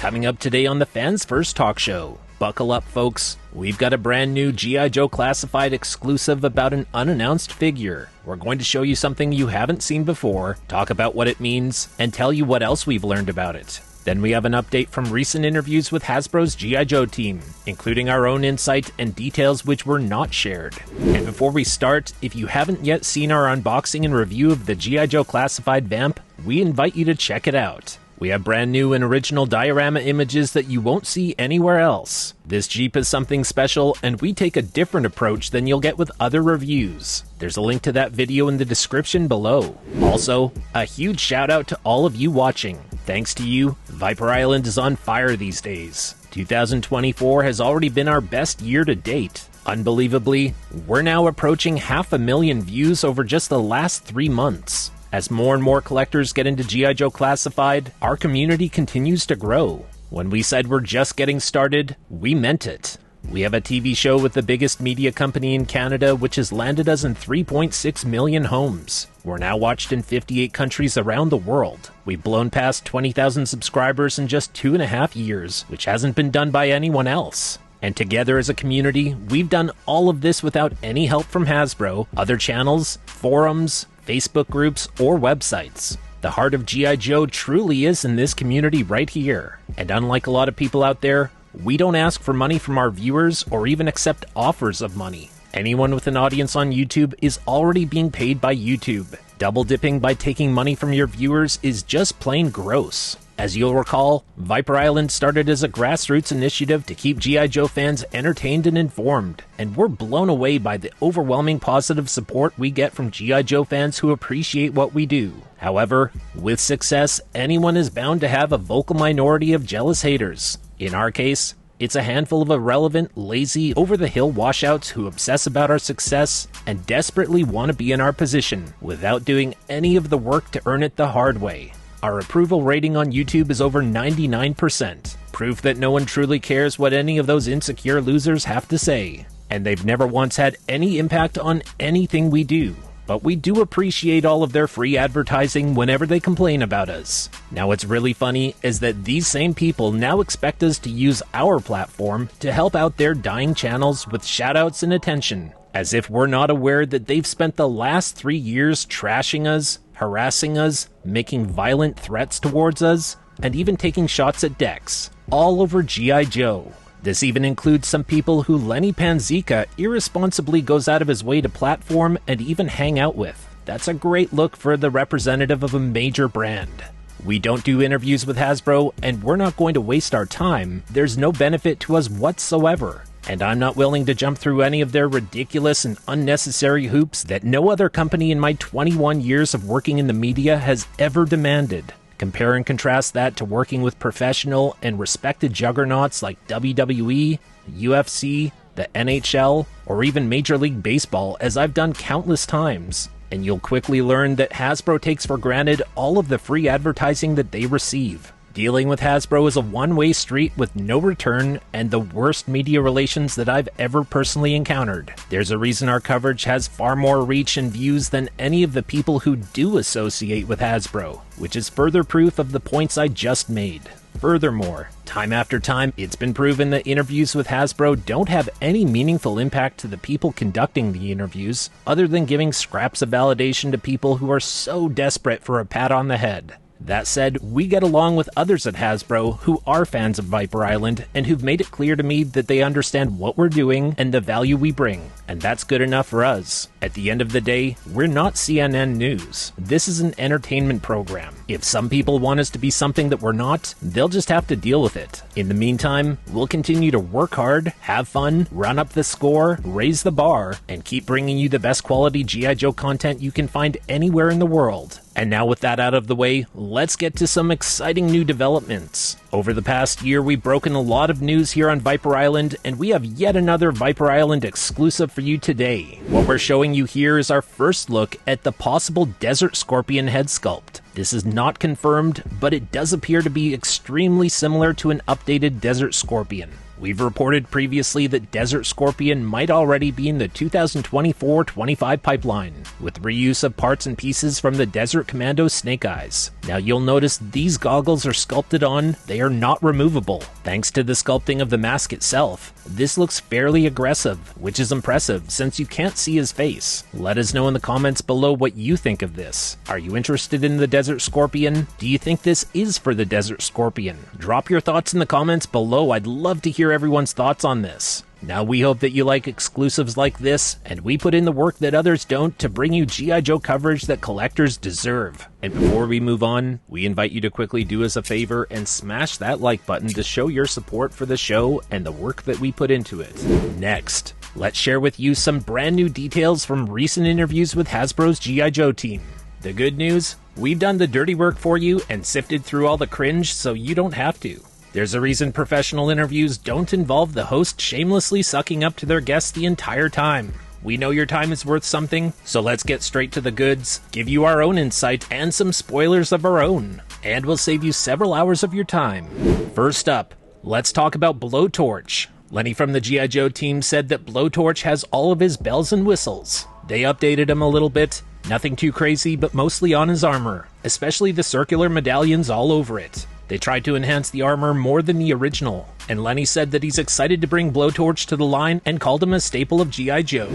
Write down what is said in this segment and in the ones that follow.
Coming up today on the Fans First Talk Show. Buckle up, folks. We've got a brand new G.I. Joe Classified exclusive about an unannounced figure. We're going to show you something you haven't seen before, talk about what it means, and tell you what else we've learned about it. Then we have an update from recent interviews with Hasbro's G.I. Joe team, including our own insight and details which were not shared. And before we start, if you haven't yet seen our unboxing and review of the G.I. Joe Classified Vamp, we invite you to check it out. We have brand new and original diorama images that you won't see anywhere else. This Jeep is something special, and we take a different approach than you'll get with other reviews. There's a link to that video in the description below. Also, a huge shout out to all of you watching. Thanks to you, Viper Island is on fire these days. 2024 has already been our best year to date. Unbelievably, we're now approaching 500,000 views over just the last 3 months. As more and more collectors get into G.I. Joe Classified, our community continues to grow. When we said we're just getting started, we meant it. We have a TV show with the biggest media company in Canada, which has landed us in 3.6 million homes. We're now watched in 58 countries around the world. We've blown past 20,000 subscribers in just 2.5 years, which hasn't been done by anyone else. And together as a community, we've done all of this without any help from Hasbro, other channels, forums, Facebook groups, or websites. The heart of G.I. Joe truly is in this community right here. And unlike a lot of people out there, we don't ask for money from our viewers or even accept offers of money. Anyone with an audience on YouTube is already being paid by YouTube. Double dipping by taking money from your viewers is just plain gross. As you'll recall, Viper Island started as a grassroots initiative to keep G.I. Joe fans entertained and informed, and we're blown away by the overwhelming positive support we get from G.I. Joe fans who appreciate what we do. However, with success, anyone is bound to have a vocal minority of jealous haters. In our case, it's a handful of irrelevant, lazy, over-the-hill washouts who obsess about our success and desperately want to be in our position without doing any of the work to earn it the hard way. Our approval rating on YouTube is over 99%, proof that no one truly cares what any of those insecure losers have to say. And they've never once had any impact on anything we do. But we do appreciate all of their free advertising whenever they complain about us. Now what's really funny is that these same people now expect us to use our platform to help out their dying channels with shoutouts and attention, as if we're not aware that they've spent the last 3 years trashing us, harassing us, making violent threats towards us, and even taking shots at decks, all over G.I. Joe. This even includes some people who Lenny Panzica irresponsibly goes out of his way to platform and even hang out with. That's a great look for the representative of a major brand. We don't do interviews with Hasbro, and we're not going to waste our time. There's no benefit to us whatsoever. And I'm not willing to jump through any of their ridiculous and unnecessary hoops that no other company in my 21 years of working in the media has ever demanded. Compare and contrast that to working with professional and respected juggernauts like WWE, UFC, the NHL, or even Major League Baseball, as I've done countless times. And you'll quickly learn that Hasbro takes for granted all of the free advertising that they receive. Dealing with Hasbro is a one-way street with no return and the worst media relations that I've ever personally encountered. There's a reason our coverage has far more reach and views than any of the people who do associate with Hasbro, which is further proof of the points I just made. Furthermore, time after time, it's been proven that interviews with Hasbro don't have any meaningful impact to the people conducting the interviews, other than giving scraps of validation to people who are so desperate for a pat on the head. That said, we get along with others at Hasbro who are fans of Viper Island and who've made it clear to me that they understand what we're doing and the value we bring, and that's good enough for us. At the end of the day, we're not CNN News. This is an entertainment program. If some people want us to be something that we're not, they'll just have to deal with it. In the meantime, we'll continue to work hard, have fun, run up the score, raise the bar, and keep bringing you the best quality G.I. Joe content you can find anywhere in the world. And now with that out of the way, let's get to some exciting new developments. Over the past year, we've broken a lot of news here on Viper Island, and we have yet another Viper Island exclusive for you today. What we're showing you here is our first look at the possible Desert Scorpion head sculpt. This is not confirmed, but it does appear to be extremely similar to an updated Desert Scorpion. We've reported previously that Desert Scorpion might already be in the 2024-25 pipeline, with reuse of parts and pieces from the Desert Commando Snake Eyes. Now you'll notice these goggles are sculpted on, they are not removable. Thanks to the sculpting of the mask itself, this looks fairly aggressive, which is impressive since you can't see his face. Let us know in the comments below what you think of this. Are you interested in the Desert Scorpion? Do you think this is for the Desert Scorpion? Drop your thoughts in the comments below. I'd love to hear everyone's thoughts on this. Now we hope that you like exclusives like this, and we put in the work that others don't to bring you G.I. Joe coverage that collectors deserve. And before we move on, we invite you to quickly do us a favor and smash that like button to show your support for the show and the work that we put into it. Next, let's share with you some brand new details from recent interviews with Hasbro's G.I. Joe team. The good news? We've done the dirty work for you and sifted through all the cringe so you don't have to. There's a reason professional interviews don't involve the host shamelessly sucking up to their guests the entire time. We know your time is worth something, so let's get straight to the goods, give you our own insight and some spoilers of our own, and we'll save you several hours of your time. First up, let's talk about Blowtorch. Lenny from the G.I. Joe team said that Blowtorch has all of his bells and whistles. They updated him a little bit, nothing too crazy, but mostly on his armor, especially the circular medallions all over it. They tried to enhance the armor more than the original, and Lenny said that he's excited to bring Blowtorch to the line and called him a staple of G.I. Joe.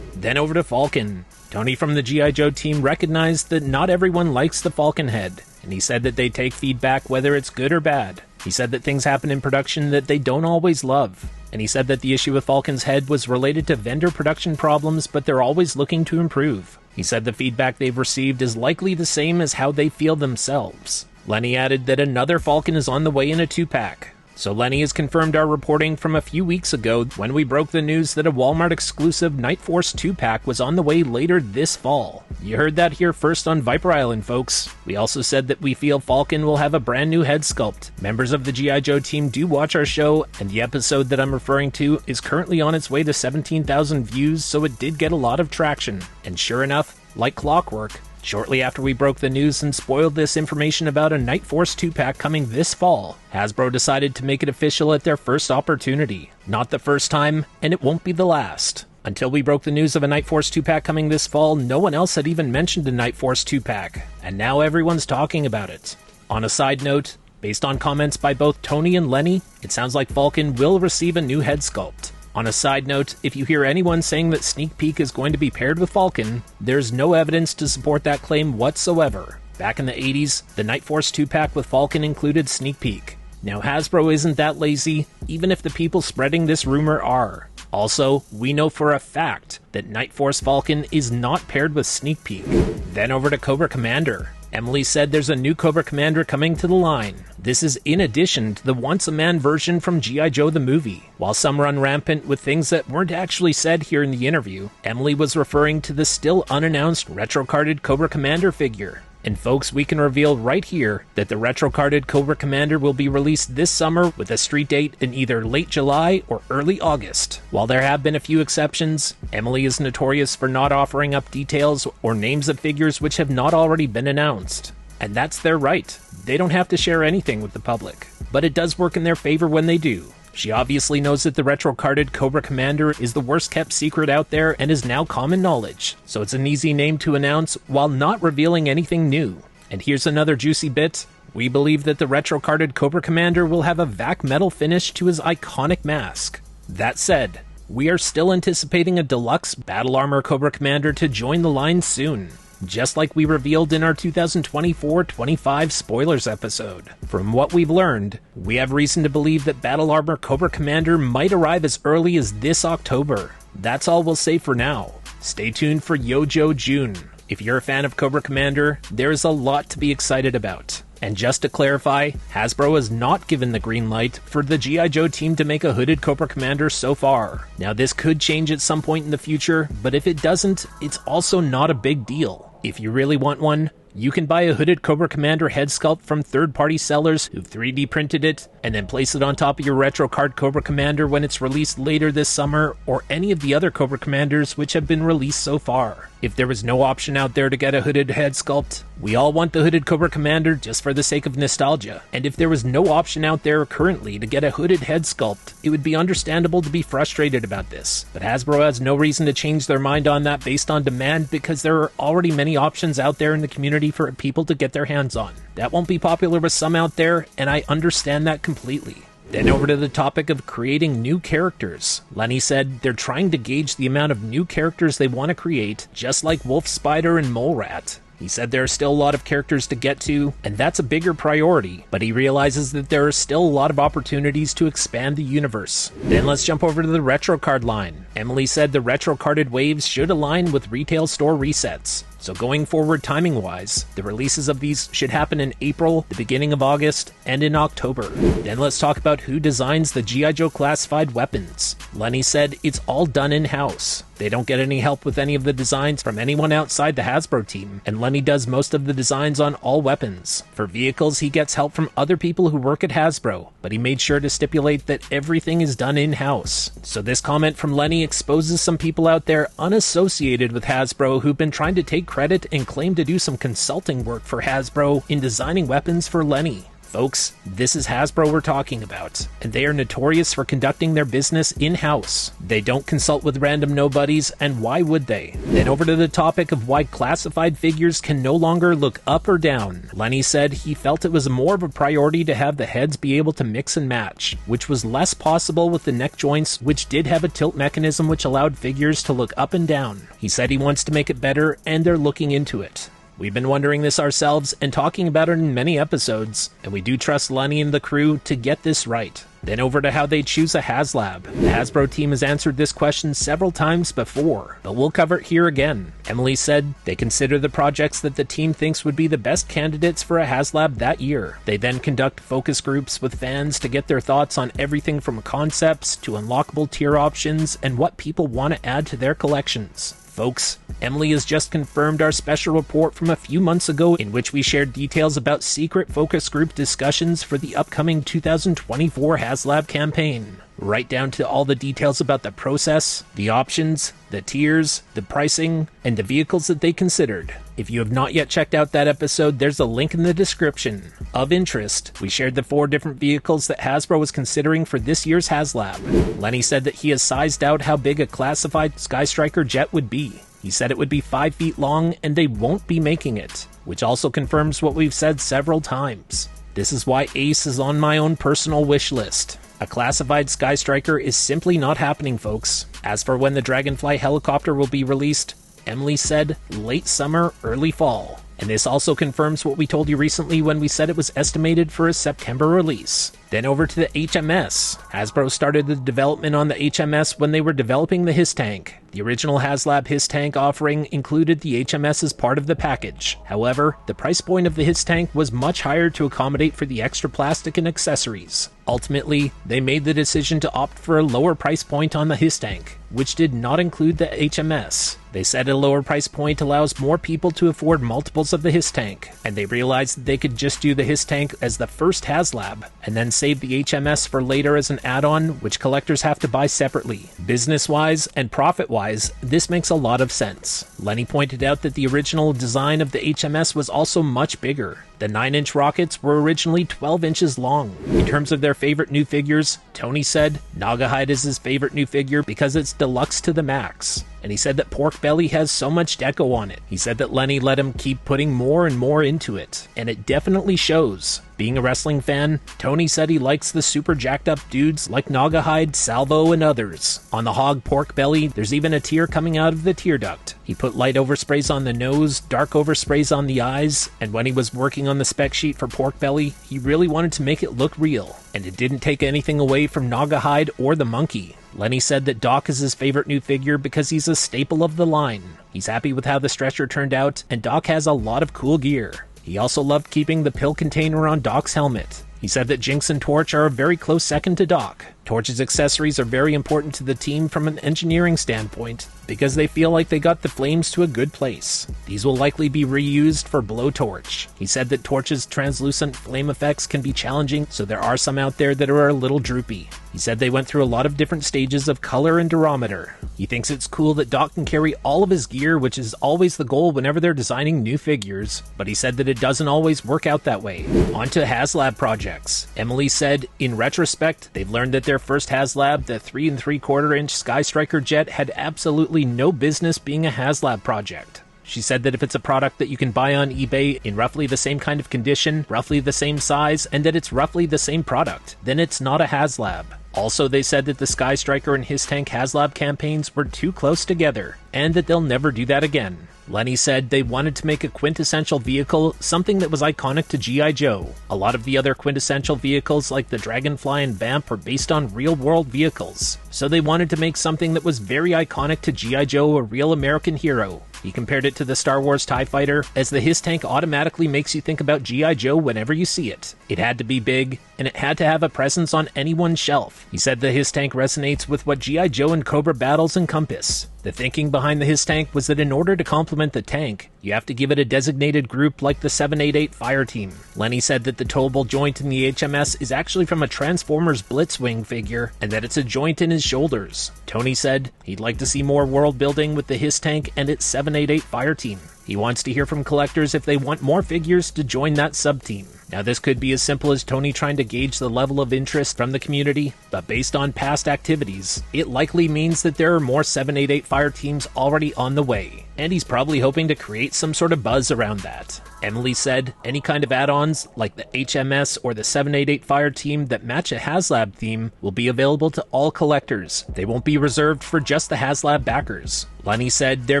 Then over to Falcon. Tony from the G.I. Joe team recognized that not everyone likes the Falcon head, and he said that they take feedback whether it's good or bad. He said that things happen in production that they don't always love, and he said that the issue with Falcon's head was related to vendor production problems, but they're always looking to improve. He said the feedback they've received is likely the same as how they feel themselves. Lenny added that another Falcon is on the way in a 2-pack. So Lenny has confirmed our reporting from a few weeks ago when we broke the news that a Walmart exclusive Night Force 2-pack was on the way later this fall. You heard that here first on Viper Island, folks. We also said that we feel Falcon will have a brand new head sculpt. Members of the G.I. Joe team do watch our show, and the episode that I'm referring to is currently on its way to 17,000 views, so it did get a lot of traction. And sure enough, like clockwork, shortly after we broke the news and spoiled this information about a Night Force 2-pack coming this fall, Hasbro decided to make it official at their first opportunity. Not the first time, and it won't be the last. Until we broke the news of a Night Force 2-pack coming this fall, no one else had even mentioned a Night Force 2-pack, and now everyone's talking about it. On a side note, based on comments by both Tony and Lenny, it sounds like Falcon will receive a new head sculpt. On a side note, if you hear anyone saying that Sneak Peek is going to be paired with Falcon, there's no evidence to support that claim whatsoever. Back in the 80s, the Night Force 2-pack with Falcon included Sneak Peek. Now Hasbro isn't that lazy, even if the people spreading this rumor are. Also, we know for a fact that Night Force Falcon is not paired with Sneak Peek. Then over to Cobra Commander. Emily said there's a new Cobra Commander coming to the line. This is in addition to the once-a-man version from G.I. Joe the movie. While some run rampant with things that weren't actually said here in the interview, Emily was referring to the still unannounced retro-carded Cobra Commander figure. And folks, we can reveal right here that the retro-carded Cobra Commander will be released this summer with a street date in either late July or early August. While there have been a few exceptions, Emily is notorious for not offering up details or names of figures which have not already been announced. And that's their right. They don't have to share anything with the public. But it does work in their favor when they do. She obviously knows that the retro-carded Cobra Commander is the worst-kept secret out there and is now common knowledge, so it's an easy name to announce while not revealing anything new. And here's another juicy bit. We believe that the retro-carded Cobra Commander will have a vac metal finish to his iconic mask. That said, we are still anticipating a deluxe Battle Armor Cobra Commander to join the line soon, just like we revealed in our 2024-25 spoilers episode. From what we've learned, we have reason to believe that Battle Armor Cobra Commander might arrive as early as this October. That's all we'll say for now. Stay tuned for Yo-Jo June. If you're a fan of Cobra Commander, there is a lot to be excited about. And just to clarify, Hasbro has not given the green light for the G.I. Joe team to make a hooded Cobra Commander so far. Now this could change at some point in the future, but if it doesn't, it's also not a big deal. If you really want one, you can buy a hooded Cobra Commander head sculpt from third-party sellers who've 3D printed it, and then place it on top of your retro card Cobra Commander when it's released later this summer, or any of the other Cobra Commanders which have been released so far. If there was no option out there to get a hooded head sculpt, we all want the hooded Cobra Commander just for the sake of nostalgia. And if there was no option out there currently to get a hooded head sculpt, it would be understandable to be frustrated about this. But Hasbro has no reason to change their mind on that based on demand, because there are already many options out there in the community for people to get their hands on. That won't be popular with some out there, and I understand that completely. Then over to the topic of creating new characters. Lenny said they're trying to gauge the amount of new characters they want to create, just like Wolf Spider and Mole Rat. He said there are still a lot of characters to get to, and that's a bigger priority, but he realizes that there are still a lot of opportunities to expand the universe. Then let's jump over to the retro card line. Emily said the retro carded waves should align with retail store resets. So going forward timing-wise, the releases of these should happen in April, the beginning of August, and in October. Then let's talk about who designs the G.I. Joe classified weapons. Lenny said it's all done in-house. They don't get any help with any of the designs from anyone outside the Hasbro team, and Lenny does most of the designs on all weapons. For vehicles, he gets help from other people who work at Hasbro, but he made sure to stipulate that everything is done in-house. So this comment from Lenny exposes some people out there unassociated with Hasbro who've been trying to take credit and claim to do some consulting work for Hasbro in designing weapons for Lenny. Folks, this is Hasbro we're talking about, and they are notorious for conducting their business in-house. They don't consult with random nobodies, and why would they? Then over to the topic of why classified figures can no longer look up or down. Lenny said he felt it was more of a priority to have the heads be able to mix and match, which was less possible with the neck joints, which did have a tilt mechanism which allowed figures to look up and down. He said he wants to make it better, and they're looking into it. We've been wondering this ourselves and talking about it in many episodes, and we do trust Lenny and the crew to get this right. Then over to how they choose a HasLab. The Hasbro team has answered this question several times before, but we'll cover it here again. Emily said they consider the projects that the team thinks would be the best candidates for a HasLab that year. They then conduct focus groups with fans to get their thoughts on everything from concepts to unlockable tier options and what people want to add to their collections. Folks, Emily has just confirmed our special report from a few months ago in which we shared details about secret focus group discussions for the upcoming 2024 HasLab campaign. Right down to all the details about the process, the options, the tiers, the pricing, and the vehicles that they considered. If you have not yet checked out that episode, there's a link in the description. Of interest, we shared the 4 different vehicles that Hasbro was considering for this year's HasLab. Lenny said that he has sized out how big a classified Sky Striker jet would be. He said it would be 5 feet long and they won't be making it, which also confirms what we've said several times. This is why Ace is on my own personal wish list. A classified Sky Striker is simply not happening, folks. As for when the Dragonfly helicopter will be released, Emily said late summer, early fall. And this also confirms what we told you recently when we said it was estimated for a September release. Then over to the HMS. Hasbro started the development on the HMS when they were developing the HISS tank. The original HasLab HISS tank offering included the HMS as part of the package. However, the price point of the HISS tank was much higher to accommodate for the extra plastic and accessories. Ultimately, they made the decision to opt for a lower price point on the HISS tank, which did not include the HMS. They said a lower price point allows more people to afford multiples of the HISS tank, and they realized that they could just do the HISS tank as the first HasLab, and then save the HMS for later as an add-on, which collectors have to buy separately. Business-wise and profit-wise, this makes a lot of sense. Lenny pointed out that the original design of the HMS was also much bigger. The 9-inch rockets were originally 12 inches long. In terms of their favorite new figures, Tony said Naugahyde is his favorite new figure because it's deluxe to the max. And he said that Pork Belly has so much deco on it. He said that Lenny let him keep putting more and more into it, and it definitely shows. Being a wrestling fan, Tony said he likes the super jacked up dudes like Naugahyde, Salvo, and others. On the Hog Pork Belly, there's even a tear coming out of the tear duct. He put light oversprays on the nose, dark oversprays on the eyes, and when he was working on the spec sheet for Pork Belly, he really wanted to make it look real, and it didn't take anything away from Naugahyde or the monkey. Lenny said that Doc is his favorite new figure because he's a staple of the line. He's happy with how the stretcher turned out, and Doc has a lot of cool gear. He also loved keeping the pill container on Doc's helmet. He said that Jinx and Torch are a very close second to Doc. Torch's accessories are very important to the team from an engineering standpoint, because they feel like they got the flames to a good place. These will likely be reused for blowtorch. He said that Torch's translucent flame effects can be challenging, so there are some out there that are a little droopy. He said they went through a lot of different stages of color and durometer. He thinks it's cool that Doc can carry all of his gear, which is always the goal whenever they're designing new figures, but he said that it doesn't always work out that way. On to HasLab Projects. Emily said, in retrospect, they've learned that their first HasLab, the 3 3/4 inch Sky Striker jet, had absolutely no business being a HasLab project. She said that if it's a product that you can buy on eBay in roughly the same kind of condition, roughly the same size, and that it's roughly the same product, then it's not a HasLab. Also, they said that the Sky Striker and His Tank HasLab campaigns were too close together, and that they'll never do that again. Lenny said they wanted to make a quintessential vehicle, something that was iconic to G.I. Joe. A lot of the other quintessential vehicles like the Dragonfly and Vamp are based on real-world vehicles, so they wanted to make something that was very iconic to G.I. Joe, a real American hero. He compared it to the Star Wars TIE Fighter, as the His Tank automatically makes you think about G.I. Joe whenever you see it. It had to be big, and it had to have a presence on anyone's shelf. He said the His Tank resonates with what G.I. Joe and Cobra battles encompass. The thinking behind the His Tank was that in order to complement the tank, you have to give it a designated group like the 788 Fire Team. Lenny said that the towable joint in the HMS is actually from a Transformers Blitzwing figure, and that it's a joint in his shoulders. Tony said he'd like to see more world building with the His Tank and its 788 Fire Team. He wants to hear from collectors if they want more figures to join that sub-team. Now, this could be as simple as Tony trying to gauge the level of interest from the community, but based on past activities, it likely means that there are more 788 Fire Teams already on the way, and he's probably hoping to create some sort of buzz around that. Emily said any kind of add-ons, like the HMS or the 788 Fire Team that match a HasLab theme, will be available to all collectors. They won't be reserved for just the HasLab backers. Lenny said they're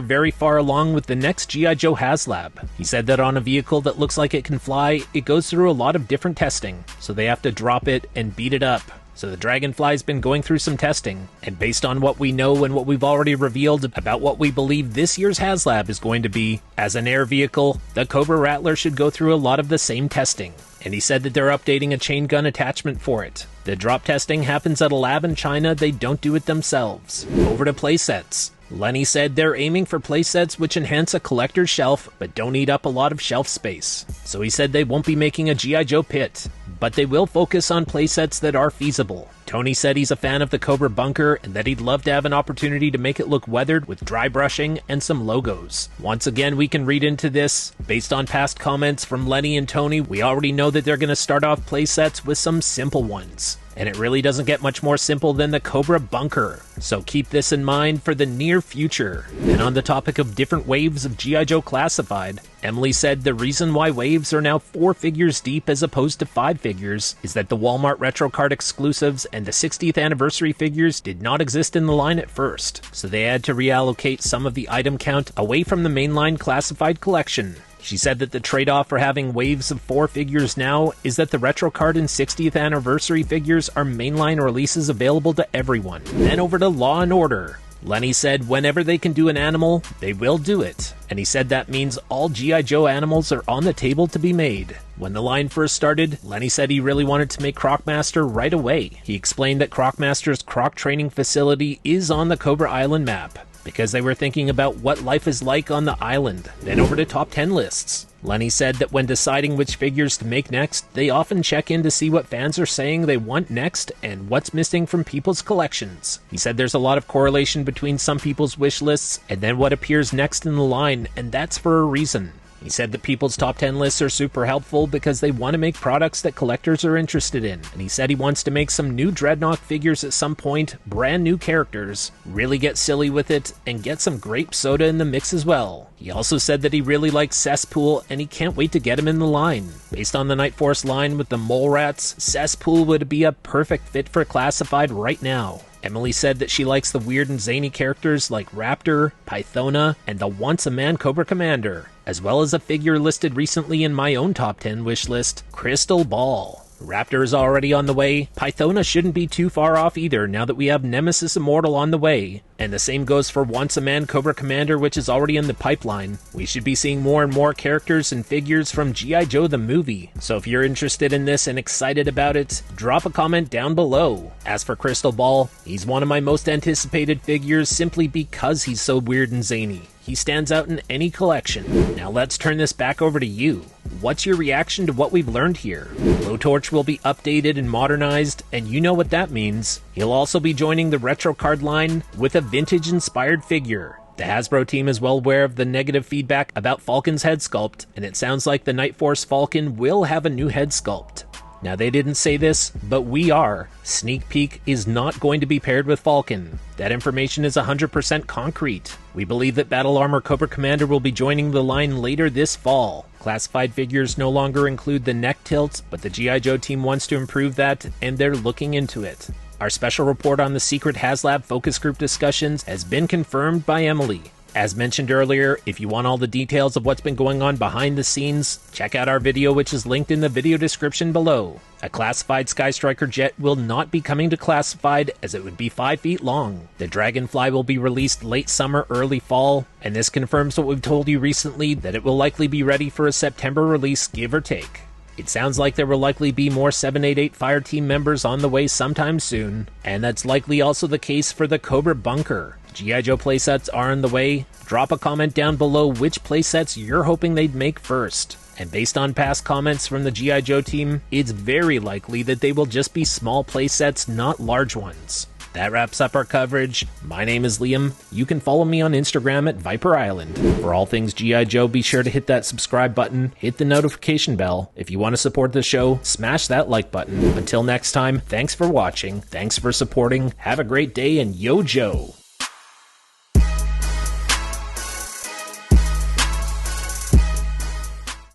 very far along with the next G.I. Joe HasLab. He said that on a vehicle that looks like it can fly, it goes through a lot of different testing, so they have to drop it and beat it up. So the Dragonfly's been going through some testing, and based on what we know and what we've already revealed about what we believe this year's HasLab is going to be, as an air vehicle, the Cobra Rattler should go through a lot of the same testing. And he said that they're updating a chain gun attachment for it. The drop testing happens at a lab in China, they don't do it themselves. Over to playsets. Lenny said they're aiming for playsets which enhance a collector's shelf but don't eat up a lot of shelf space. So he said they won't be making a G.I. Joe pit, but they will focus on playsets that are feasible. Tony said he's a fan of the Cobra bunker and that he'd love to have an opportunity to make it look weathered with dry brushing and some logos. Once again, we can read into this. Based on past comments from Lenny and Tony, we already know that they're going to start off playsets with some simple ones. And it really doesn't get much more simple than the Cobra bunker. So keep this in mind for the near future. And on the topic of different waves of G.I. Joe Classified, Emily said the reason why waves are now 4 figures deep as opposed to 5 figures is that the Walmart Retro Card exclusives and the 60th anniversary figures did not exist in the line at first, so they had to reallocate some of the item count away from the mainline classified collection. She said that the trade-off for having waves of 4 figures now is that the Retro Card and 60th anniversary figures are mainline releases available to everyone. Then over to Law and Order. Lenny said whenever they can do an animal, they will do it. And he said that means all G.I. Joe animals are on the table to be made. When the line first started, Lenny said he really wanted to make Crocmaster right away. He explained that Crocmaster's Croc training facility is on the Cobra Island map, because they were thinking about what life is like on the island. Then over to top 10 lists. Lenny said that when deciding which figures to make next, they often check in to see what fans are saying they want next and what's missing from people's collections. He said there's a lot of correlation between some people's wish lists and then what appears next in the line, and that's for a reason. He said that people's top 10 lists are super helpful because they want to make products that collectors are interested in. And he said he wants to make some new Dreadnought figures at some point, brand new characters, really get silly with it, and get some grape soda in the mix as well. He also said that he really likes Cesspool and he can't wait to get him in the line. Based on the Night Force line with the Mole Rats, Cesspool would be a perfect fit for Classified right now. Emily said that she likes the weird and zany characters like Raptor, Pythona, and the once-a-man Cobra Commander, as well as a figure listed recently in my own top 10 wish list, Crystal Ball. Raptor is already on the way. Pythona shouldn't be too far off either now that we have Nemesis Immortal on the way. And the same goes for Once a Man Cobra Commander, which is already in the pipeline. We should be seeing more and more characters and figures from G.I. Joe the movie. So if you're interested in this and excited about it, drop a comment down below. As for Crystal Ball, he's one of my most anticipated figures simply because he's so weird and zany. He stands out in any collection. Now let's turn this back over to you. What's your reaction to what we've learned here? Blowtorch will be updated and modernized, and you know what that means. He'll also be joining the retro card line with a vintage-inspired figure. The Hasbro team is well aware of the negative feedback about Falcon's head sculpt, and it sounds like the Night Force Falcon will have a new head sculpt. Now, they didn't say this, but we are. Sneak Peek is not going to be paired with Falcon. That information is 100% concrete. We believe that Battle Armor Cobra Commander will be joining the line later this fall. Classified figures no longer include the neck tilt, but the G.I. Joe team wants to improve that, and they're looking into it. Our special report on the secret HasLab focus group discussions has been confirmed by Emily. As mentioned earlier, if you want all the details of what's been going on behind the scenes, check out our video which is linked in the video description below. A classified Sky Striker jet will not be coming to classified as it would be 5 feet long. The Dragonfly will be released late summer, early fall, and this confirms what we've told you recently that it will likely be ready for a September release, give or take. It sounds like there will likely be more 788 Fireteam members on the way sometime soon, and that's likely also the case for the Cobra Bunker. G.I. Joe playsets are on the way. Drop a comment down below which playsets you're hoping they'd make first. And based on past comments from the G.I. Joe team, it's very likely that they will just be small playsets, not large ones. That wraps up our coverage. My name is Liam. You can follow me on Instagram at Viper Island. For all things G.I. Joe, be sure to hit that subscribe button, hit the notification bell. If you want to support the show, smash that like button. Until next time, thanks for watching, thanks for supporting, have a great day, and yo Joe!